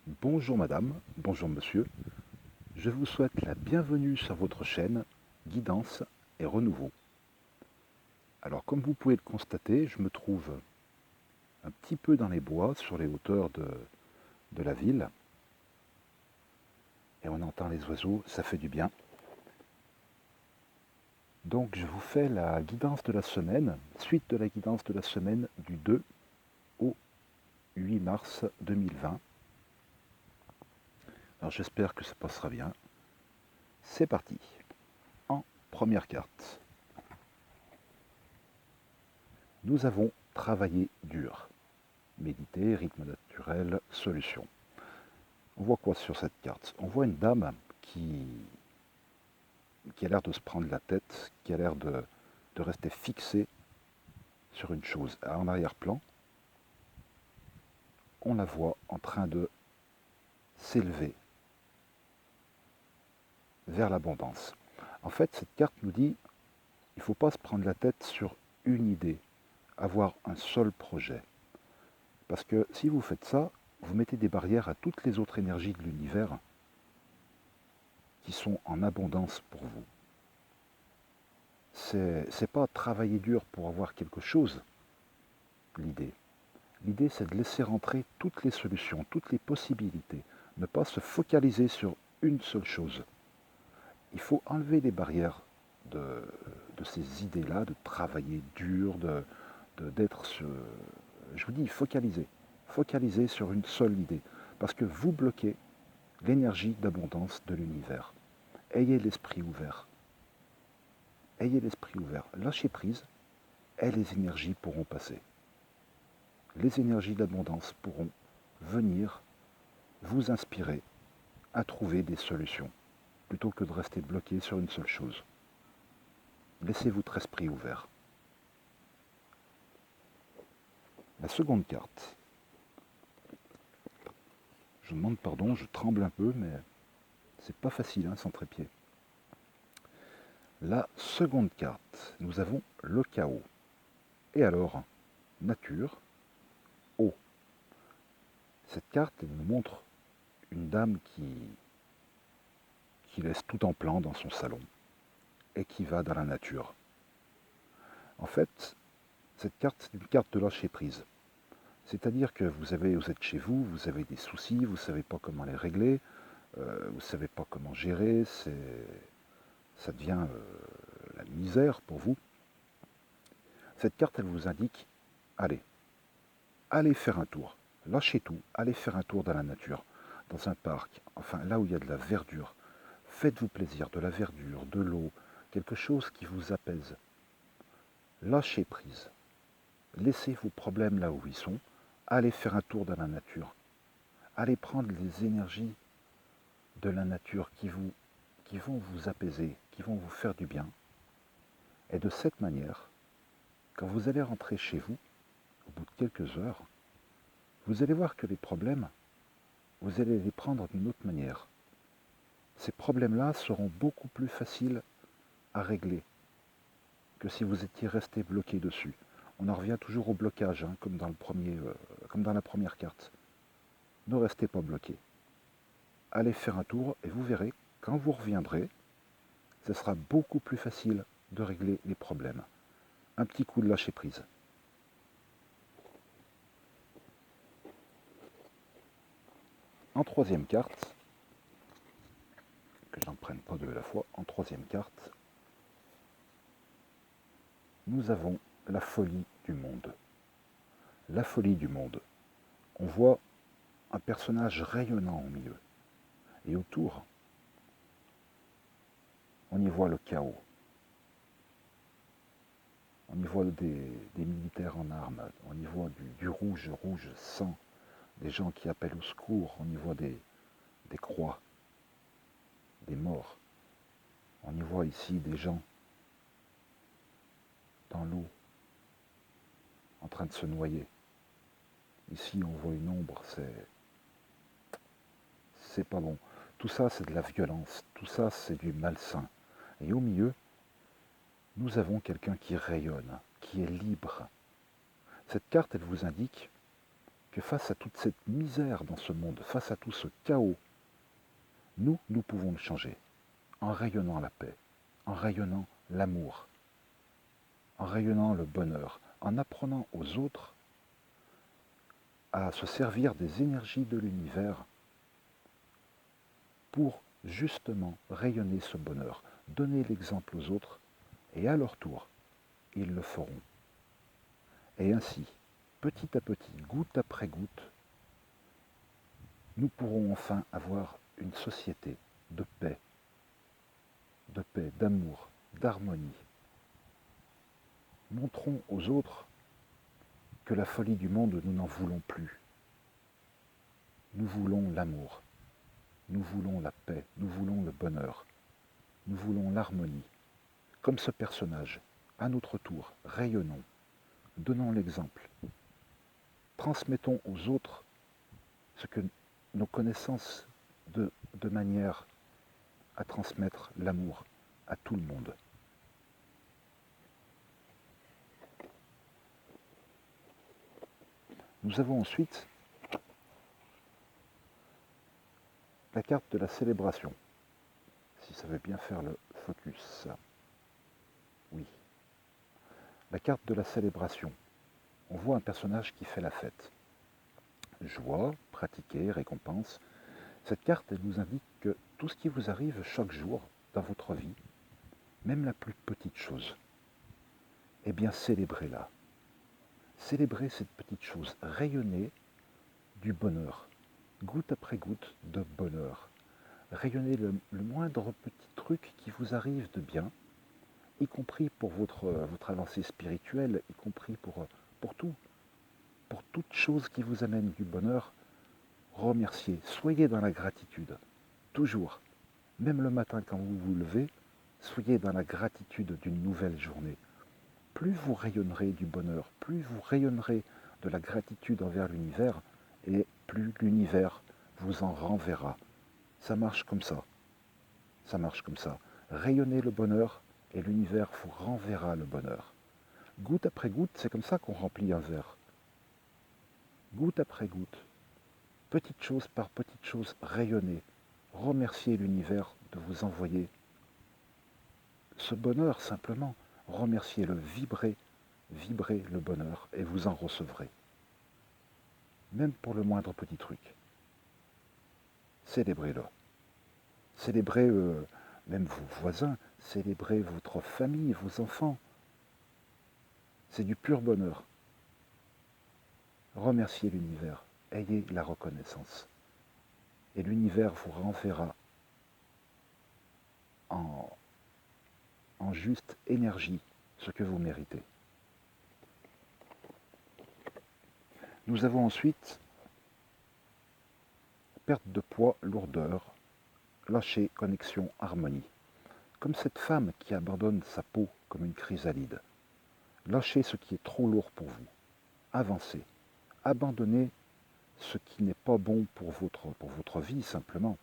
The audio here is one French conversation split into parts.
Bonjour madame, bonjour monsieur, je vous souhaite la bienvenue sur votre chaîne Guidance et Renouveau. Alors comme vous pouvez le constater, je me trouve un petit peu dans les bois, sur les hauteurs de la ville, et on entend les oiseaux, ça fait du bien. Donc je vous fais la guidance de la semaine, suite de la guidance de la semaine du 2 au 8 mars 2020. Alors j'espère que ça passera bien. C'est parti. En première carte, nous avons travaillé dur. Méditer, rythme naturel, solution. On voit quoi sur cette carte? On voit une dame qui a l'air de se prendre la tête, qui a l'air de rester fixée sur une chose. En arrière-plan, on la voit en train de s'élever vers l'abondance. En fait, cette carte nous dit, il ne faut pas se prendre la tête sur une idée, avoir un seul projet. Parce que si vous faites ça, vous mettez des barrières à toutes les autres énergies de l'univers qui sont en abondance pour vous. C'est pas travailler dur pour avoir quelque chose, l'idée. L'idée, c'est de laisser rentrer toutes les solutions, toutes les possibilités. Ne pas se focaliser sur une seule chose. Il faut enlever les barrières de ces idées-là, de travailler dur, d'être... Je vous dis, focaliser. Focaliser sur une seule idée. Parce que vous bloquez l'énergie d'abondance de l'univers. Ayez l'esprit ouvert. Ayez l'esprit ouvert. Lâchez prise et les énergies pourront passer. Les énergies d'abondance pourront venir vous inspirer à trouver des solutions, plutôt que de rester bloqué sur une seule chose. Laissez votre esprit ouvert. La seconde carte. Je demande pardon, je tremble un peu, mais c'est pas facile sans trépied. La seconde carte, nous avons le chaos. Et alors, nature, eau. Cette carte nous montre une dame qui laisse tout en plan dans son salon et qui va dans la nature. En fait, cette carte, c'est une carte de lâcher prise. C'est-à-dire que vous êtes chez vous, vous avez des soucis, vous ne savez pas comment les régler, vous ne savez pas comment gérer, ça devient la misère pour vous. Cette carte, elle vous indique, allez faire un tour, lâchez tout, allez faire un tour dans la nature, dans un parc, enfin là où il y a de la verdure. Faites-vous plaisir, de la verdure, de l'eau, quelque chose qui vous apaise. Lâchez prise. Laissez vos problèmes là où ils sont. Allez faire un tour dans la nature. Allez prendre les énergies de la nature qui vont vous apaiser, qui vont vous faire du bien. Et de cette manière, quand vous allez rentrer chez vous, au bout de quelques heures, vous allez voir que les problèmes, vous allez les prendre d'une autre manière. Ces problèmes-là seront beaucoup plus faciles à régler que si vous étiez resté bloqué dessus. On en revient toujours au blocage, comme dans la première carte. Ne restez pas bloqué. Allez faire un tour et vous verrez, quand vous reviendrez, ce sera beaucoup plus facile de régler les problèmes. Un petit coup de lâcher prise. En troisième carte, que j'en prenne pas deux à la fois, en troisième carte, nous avons la folie du monde. La folie du monde. On voit un personnage rayonnant au milieu. Et autour, on y voit le chaos. On y voit des militaires en armes. On y voit du rouge, rouge sang. Des gens qui appellent au secours. On y voit des croix, des morts. On y voit ici des gens dans l'eau, en train de se noyer. Ici, on voit une ombre, c'est pas bon. Tout ça, c'est de la violence. Tout ça, c'est du malsain. Et au milieu, nous avons quelqu'un qui rayonne, qui est libre. Cette carte, elle vous indique que face à toute cette misère dans ce monde, face à tout ce chaos, nous pouvons le changer en rayonnant la paix, en rayonnant l'amour, en rayonnant le bonheur, en apprenant aux autres à se servir des énergies de l'univers pour justement rayonner ce bonheur, donner l'exemple aux autres, et à leur tour, ils le feront. Et ainsi, petit à petit, goutte après goutte, nous pourrons enfin avoir une société de paix, d'amour, d'harmonie. Montrons aux autres que la folie du monde, nous n'en voulons plus. Nous voulons l'amour, nous voulons la paix, nous voulons le bonheur, nous voulons l'harmonie. Comme ce personnage, à notre tour, rayonnons, donnons l'exemple, transmettons aux autres ce que nos connaissances de manière à transmettre l'amour à tout le monde. Nous avons ensuite la carte de la célébration. Si ça veut bien faire le focus. Oui. La carte de la célébration. On voit un personnage qui fait la fête. Joie, pratiquer, récompense. Cette carte, elle nous indique que tout ce qui vous arrive chaque jour dans votre vie, même la plus petite chose, eh bien célébrez-la. Célébrez cette petite chose, rayonnez du bonheur, goutte après goutte de bonheur. Rayonnez le moindre petit truc qui vous arrive de bien, y compris pour votre avancée spirituelle, y compris pour tout. Pour toute chose qui vous amène du bonheur, remerciez, soyez dans la gratitude, toujours. Même le matin quand vous vous levez, soyez dans la gratitude d'une nouvelle journée. Plus vous rayonnerez du bonheur, plus vous rayonnerez de la gratitude envers l'univers, et plus l'univers vous en renverra. Ça marche comme ça. Ça marche comme ça. Rayonnez le bonheur et l'univers vous renverra le bonheur. Goutte après goutte, c'est comme ça qu'on remplit un verre. Goutte après goutte, petite chose par petite chose, rayonnez. Remerciez l'univers de vous envoyer ce bonheur simplement. Remerciez-le, vibrez le bonheur et vous en recevrez. Même pour le moindre petit truc. Célébrez-le. Célébrez même vos voisins, célébrez votre famille, vos enfants. C'est du pur bonheur. Remerciez l'univers, ayez la reconnaissance. Et l'univers vous renverra en juste énergie ce que vous méritez. Nous avons ensuite perte de poids, lourdeur, lâcher, connexion, harmonie. Comme cette femme qui abandonne sa peau comme une chrysalide. Lâchez ce qui est trop lourd pour vous. Avancez. Abandonnez ce qui n'est pas bon pour votre vie, simplement.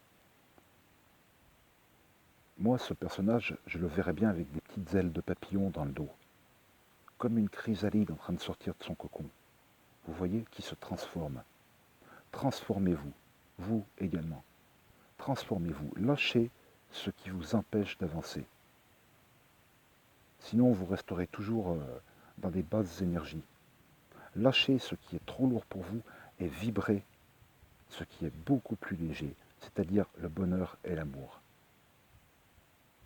Moi, ce personnage, je le verrais bien avec des petites ailes de papillon dans le dos. Comme une chrysalide en train de sortir de son cocon. Vous voyez, qui se transforme. Transformez-vous, vous également. Transformez-vous. Lâchez ce qui vous empêche d'avancer. Sinon, vous resterez toujours dans des basses énergies. Lâchez ce qui est trop lourd pour vous et vibrez ce qui est beaucoup plus léger, c'est-à-dire le bonheur et l'amour.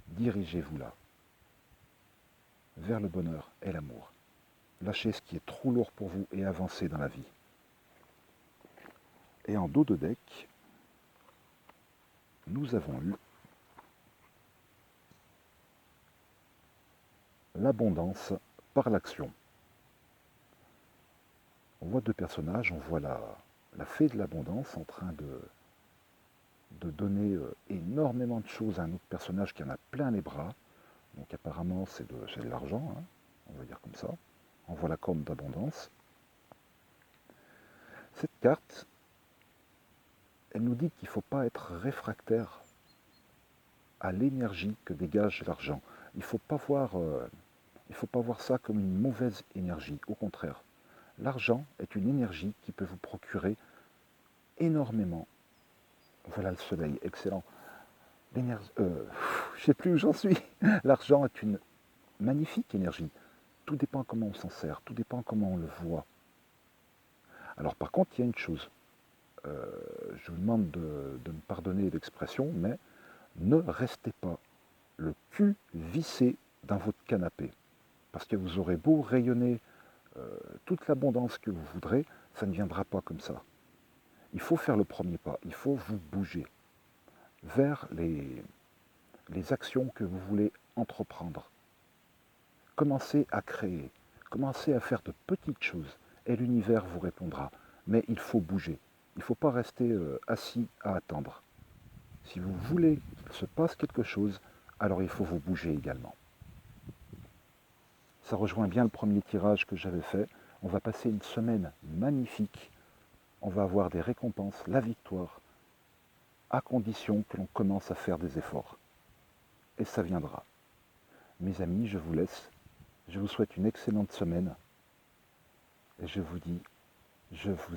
Dirigez-vous là, vers le bonheur et l'amour. Lâchez ce qui est trop lourd pour vous et avancez dans la vie. Et en dos de deck, nous avons eu l'abondance par l'action. On voit deux personnages, on voit la fée de l'abondance en train de donner énormément de choses à un autre personnage qui en a plein les bras. Donc apparemment c'est de l'argent, hein, on va dire comme ça. On voit la corne d'abondance. Cette carte, elle nous dit qu'il ne faut pas être réfractaire à l'énergie que dégage l'argent. Il ne faut pas voir ça comme une mauvaise énergie, au contraire. L'argent est une énergie qui peut vous procurer énormément. Voilà le soleil, excellent. L'énergie, je ne sais plus où j'en suis. L'argent est une magnifique énergie. Tout dépend comment on s'en sert, tout dépend comment on le voit. Alors par contre, il y a une chose. Je vous demande de me pardonner l'expression, mais ne restez pas le cul vissé dans votre canapé. Parce que vous aurez beau rayonner toute l'abondance que vous voudrez, ça ne viendra pas comme ça. Il faut faire le premier pas, il faut vous bouger vers les actions que vous voulez entreprendre. Commencez à créer, commencez à faire de petites choses et l'univers vous répondra. Mais il faut bouger, il ne faut pas rester assis à attendre. Si vous voulez qu'il se passe quelque chose, alors il faut vous bouger également. Ça rejoint bien le premier tirage que j'avais fait. On va passer une semaine magnifique. On va avoir des récompenses, la victoire, à condition que l'on commence à faire des efforts. Et ça viendra. Mes amis, je vous laisse. Je vous souhaite une excellente semaine. Et je vous dis, je vous